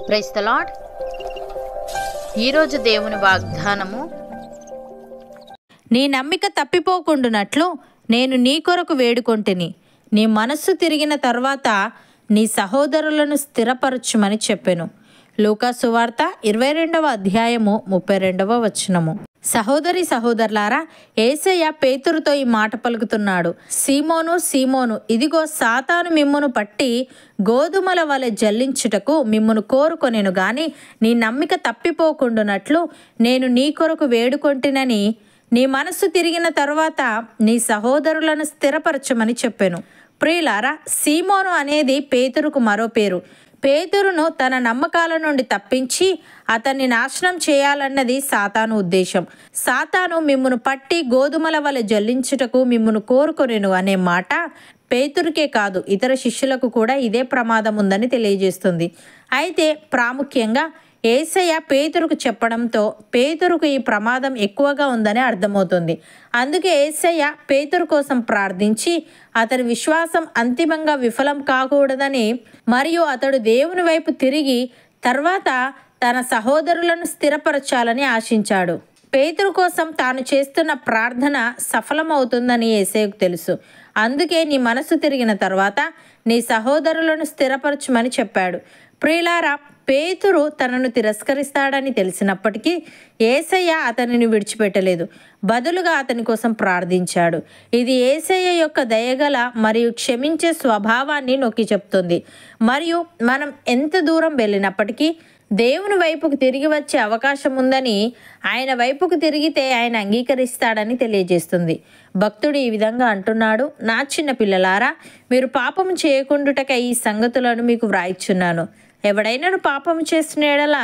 Praise the lord. ఈరోజు దేవుని వాగ్దానము, నీ నమ్మిక తప్పిపోకుండునట్లు నేను నీ కొరకు వేడుకొంటిని. నీ మనస్సు తిరిగిన తర్వాత నీ సహోదరులను స్థిరపరచుమని చెప్పెను. లూకా సువార్త 22వ అధ్యాయము 32వ వచనము. సహోదరి సహోదరులారా, యేసయ్య పేతురుతో ఈ మాట పలుకుతున్నాడు. సీమోను సీమోను, ఇదిగో సాతాను మిమ్మును పట్టి గోధుమల వలె జల్లించుటకు మిమ్మును కోరుకొనెను గాని నీ నమ్మిక తప్పిపోకుండునట్లు నేను నీ కొరకు వేడుకొంటినని నీ మనస్సు తిరిగిన తరువాత నీ సహోదరులను స్థిరపరచమని చెప్పెను. ప్రియులారా, సీమోను అనేది పేతురుకు మరో పేరు. పేతురును తన నమ్మకాల నుండి తప్పించి అతన్ని నాశనం చేయాలన్నది సాతాను ఉద్దేశం. సాతాను మిమ్మును పట్టి గోధుమల వలె జల్లించుటకు మిమ్మును కోరుకొనెను అనే మాట పేతురుకే కాదు, ఇతర శిష్యులకు కూడా ఇదే ప్రమాదం ఉందని తెలియజేస్తుంది. అయితే ప్రాముఖ్యంగా యేసయ్య పేతురుకు చెప్పడంతో పేతురుకు ఈ ప్రమాదం ఎక్కువగా ఉందని అర్థమవుతుంది. అందుకే యేసయ్య పేతురు కోసం ప్రార్థించి అతని విశ్వాసం అంతిమంగా విఫలం కాకూడదని మరియు అతడు దేవుని వైపు తిరిగి తర్వాత తన సహోదరులను స్థిరపరచాలని ఆశించాడు. పేతురు కోసం తాను చేస్తున్న ప్రార్థన సఫలమవుతుందని యేసయ్యకు తెలుసు. అందుకే నీ మనసు తిరిగిన తర్వాత నీ సహోదరులను స్థిరపరచమని చెప్పాడు. ప్రియులారా, పేతురు తనను తిరస్కరిస్తాడని తెలిసినప్పటికీ యేసయ్య అతనిని విడిచిపెట్టలేదు. బదులుగా అతని కోసం ప్రార్థించాడు. ఇది యేసయ్య యొక్క దయగల మరియు క్షమించే స్వభావాన్ని నొక్కి చెప్తుంది. మరియు మనం ఎంత దూరం వెళ్ళినప్పటికీ దేవుని వైపుకు తిరిగి వచ్చే అవకాశం ఉందని, ఆయన వైపుకు తిరిగితే ఆయన అంగీకరిస్తాడని తెలియజేస్తుంది. భక్తుడు ఈ విధంగా అంటున్నాడు, నా చిన్న పిల్లలారా, మీరు పాపము చేయకుండుటకై ఈ సంగతులను మీకు వ్రాయిచున్నాను. ఎవడైనాను పాపము చేసిన యెడల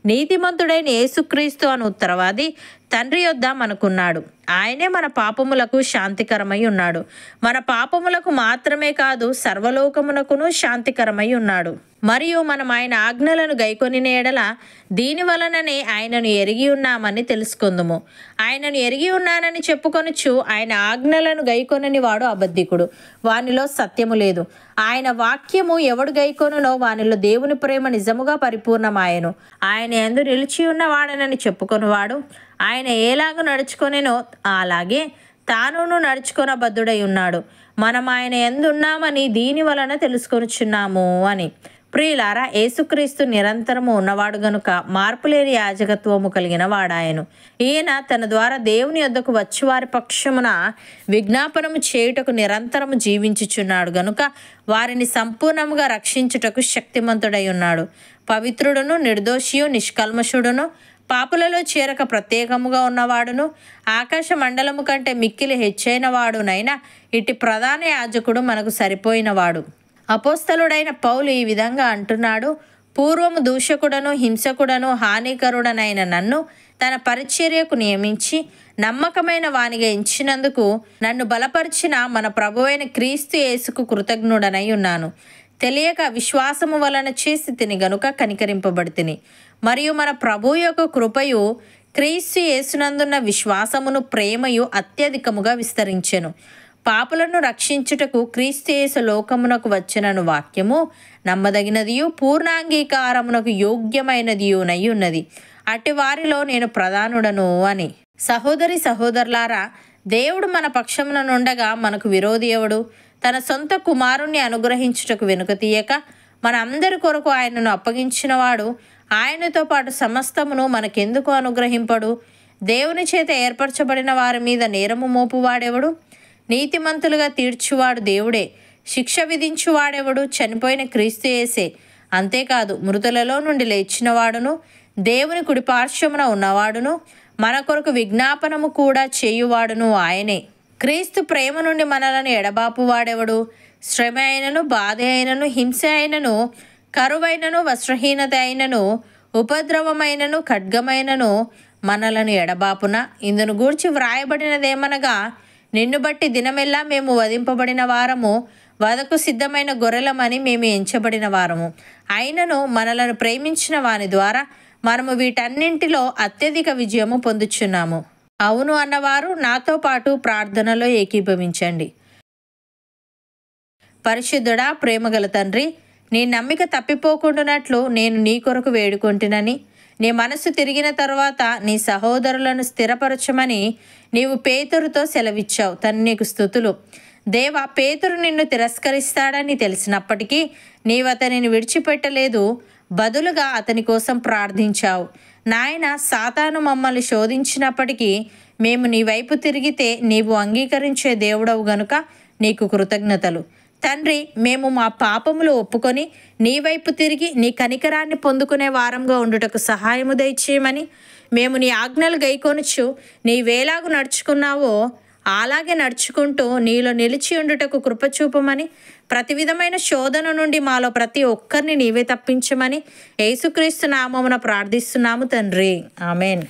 నీతిమంతుడైన యేసుక్రీస్తు అను ఉత్తరవాది తండ్రి యొద్ద మనకున్నాడు. ఆయనే మన పాపములకు శాంతికరమై ఉన్నాడు. మన పాపములకు మాత్రమే కాదు, సర్వలోకమునకును శాంతికరమై ఉన్నాడు. మరియు మనం ఆయన ఆజ్ఞలను గైకొనిన యెడల దీని వలననే ఆయనను ఎరిగి ఉన్నామని తెలుసుకుందుము. ఆయనను ఎరిగి ఉన్నానని చెప్పుకొనుచు ఆయన ఆజ్ఞలను గైకొనని వాడు అబద్ధికుడు, వానిలో సత్యము లేదు. ఆయన వాక్యము ఎవడు గైకొనునో వానిలో దేవుని ప్రేమ నిజముగా పరిపూర్ణమాయెను. ఆయన యందు నిలిచి ఉన్నవాడనని చెప్పుకొనివాడు ఆయన ఎలాగ నడుచుకొనెనో అలాగే తానును నడుచుకొనబద్ధుడై ఉన్నాడు. మనం ఆయన యందు ఉన్నామని దీని వలన తెలుసుకొనుచున్నాము అని. ప్రియులారా, యేసుక్రీస్తు నిరంతరము ఉన్నవాడు గనుక మార్పులేని యాజకత్వము కలిగిన వాడాయను. ఈయన తన ద్వారా దేవుని యొద్దకు వచ్చి వారి పక్షమున విజ్ఞాపనము చేయుటకు నిరంతరము జీవించుచున్నాడు గనుక వారిని సంపూర్ణముగా రక్షించుటకు శక్తిమంతుడై ఉన్నాడు. పవిత్రుడును, నిర్దోషియు, నిష్కల్మషుడును, పాపులలో చేరక ప్రత్యేకముగా ఉన్నవాడును, ఆకాశ మండలము కంటే మిక్కిలి హెచ్చైన వాడునైనా ఇటు ప్రధాన యాజకుడు మనకు సరిపోయినవాడు. అపోస్తలుడైన పౌలు ఈ విధంగా అంటున్నాడు, పూర్వము దూషకుడను, హింసకుడను, హానికరుడనైన నన్ను తన పరిచర్యకు నియమించి నమ్మకమైన వానిగా ఎంచినందుకు నన్ను బలపరిచిన మన ప్రభువైన క్రీస్తు యేసుకు కృతజ్ఞుడనై ఉన్నాను. తెలియక విశ్వాసము వలన చేసి తిని గనుక కనికరింపబడితిని. మరియు మన ప్రభు యొక్క కృపయు క్రీస్తు యేసునందున్న విశ్వాసమును ప్రేమయు అత్యధికముగా విస్తరించెను. పాపులను రక్షించుటకు క్రీస్తు యేసు లోకమునకు వచ్చినను వాక్యము నమ్మదగినదియు పూర్ణాంగీకారమునకు యోగ్యమైనదియునై ఉన్నది. అట్టి వారిలో నేను ప్రధానుడను అని. సహోదరి సహోదరులారా, దేవుడు మన పక్షమున నుండగా మనకు విరోధి ఎవడు? తన సొంత కుమారుణ్ణి అనుగ్రహించుటకు వెనుక తీయక మన అందరి కొరకు ఆయనను అప్పగించినవాడు ఆయనతో పాటు సమస్తమును మనకెందుకు అనుగ్రహింపడు? దేవుని చేత ఏర్పరచబడిన వారి మీద నేరము మోపువాడెవడు? నీతిమంతులుగా తీర్చువాడు దేవుడే. శిక్ష విధించువాడెవడు? చనిపోయిన క్రీస్తు యేసే. అంతేకాదు, మృతులలో నుండి లేచినవాడును, దేవుని కుడిపార్శ్వమున ఉన్నవాడును, మన కొరకు విజ్ఞాపనము కూడా చేయువాడును ఆయనే. క్రీస్తు ప్రేమ నుండి మనలను ఎడబాపు వాడెవడు? శ్రమ అయినను, బాధ అయినను, హింస అయినను, కరువైనను, వస్త్రహీనత అయినను, ఉపద్రవమైనను, ఖడ్గమైనను మనలను ఎడబాపున. ఇందును గూర్చి వ్రాయబడినదేమనగా, నిన్ను బట్టి దినమెల్లా మేము వధింపబడిన వారము, వధకు సిద్ధమైన గొర్రెలమని మేము ఎంచబడిన వారము. అయినను మనలను ప్రేమించిన వాని ద్వారా మనము వీటన్నింటిలో అత్యధిక విజయము పొందుచున్నాము. అవును అన్నవారు నాతో పాటు ప్రార్థనలో ఏకీభవించండి. పరిశుద్ధుడా, ప్రేమగల తండ్రి, నీ నమ్మిక తప్పిపోకుండానట్లు నేను నీ కొరకు వేడుకొంటినని, నీ మనస్సు తిరిగిన తర్వాత నీ సహోదరులను స్థిరపరచమని నీవు పేతురుతో సెలవిచ్చావు. నీకు స్తుతులు దేవా. పేతురు నిన్ను తిరస్కరిస్తాడని తెలిసినప్పటికీ నీవు అతనిని విడిచిపెట్టలేదు, బదులుగా అతని కోసం ప్రార్థించావు. నాయన, సాతాను మమ్మల్ని శోధించినప్పటికీ మేము నీ వైపు తిరిగితే నీవు అంగీకరించే దేవుడవు గనుక నీకు కృతజ్ఞతలు. తండ్రి, మేము మా పాపములు ఒప్పుకొని నీ వైపు తిరిగి నీ కనికరాన్ని పొందుకునే వారంగా ఉండుటకు సహాయము దయచేయమని, మేము నీ ఆజ్ఞలు గైకొనుచు నీవేలాగు నడుచుకున్నావో అలాగే నడుచుకుంటూ నీలో నిలిచి ఉండుటకు కృపచూపమని, ప్రతి విధమైన శోధన నుండి మాలో ప్రతి ఒక్కరిని నీవే తప్పించమని యేసుక్రీస్తు నామమున ప్రార్థిస్తున్నాము తండ్రి. ఆమెన్.